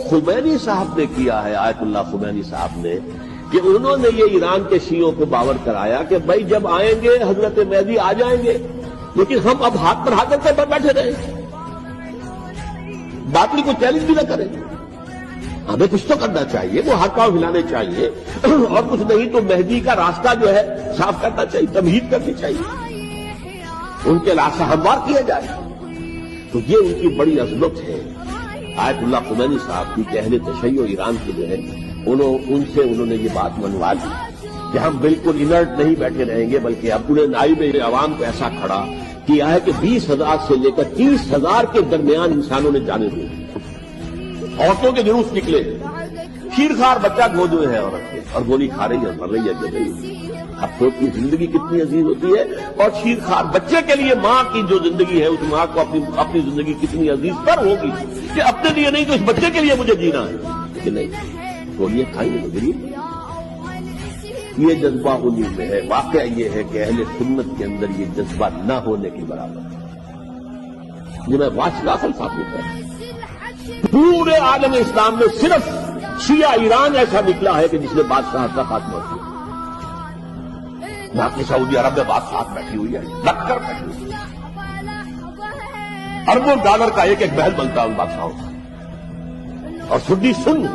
Khomeini صاحب نے کیا ہے، آیت اللہ خمینی صاحب نے، کہ انہوں نے یہ ایران کے شیعوں کو باور کرایا کہ بھائی جب آئیں گے حضرت مہدی آ جائیں گے، لیکن ہم اب ہاتھ پر ہاتھ کر بیٹھے رہیں، باطل کو چیلنج بھی نہ کریں، ہمیں کچھ تو کرنا چاہیے، وہ ہاتھ پاؤں ہلانے چاہیے، اور کچھ نہیں تو مہدی کا راستہ جو ہے صاف کرنا چاہیے، تمہید کرنی چاہیے، ان کے راستہ ہموار کیا جائے۔ تو یہ ان کی بڑی عظمت ہے آیت اللہ خمینی صاحب کی، کہ اہل تشیع ایران کے جو ہے ان سے انہوں نے یہ بات منوا لی کہ ہم بالکل انرٹ نہیں بیٹھے رہیں گے، بلکہ اپنے نائب عوام کو ایسا کھڑا کیا ہے کہ 20,000 سے لے کر 30,000 کے درمیان انسانوں نے جانے دی، عورتوں کے جلوس نکلے، شیرخوار بچہ گود میں ہے عورت کے، اور گولی کھا رہی ہے، مر رہی ہے، گر رہی ہے۔ اب تو کی زندگی کتنی عزیز ہوتی ہے، اور شیرخوار بچے کے لیے ماں کی جو زندگی ہے، اس ماں کو اپنی زندگی کتنی عزیز پر ہوگی کہ اپنے لیے نہیں تو اس بچے کے لیے مجھے جینا ہے، کہ نہیں گولیاں کھائیں گے گزری۔ یہ جذبہ انہیں میں ہے۔ واقعہ یہ ہے کہ اہل سنت کے اندر یہ جذبہ نہ ہونے کے برابر ہے، یہ میں واضح ثابت ہے۔ پورے عالم اسلام میں صرف شیعہ ایران ایسا نکلا ہے کہ جس نے بادشاہ کا خاتمہ کیا، باقی سعودی عرب میں بادشاہ بیٹھی ہوئی ہے، لگ کر بیٹھی ہوئی ہے، اربوں ڈالر کا ایک ایک محل بنتا ہے ان بادشاہوں کا، اور سنی سن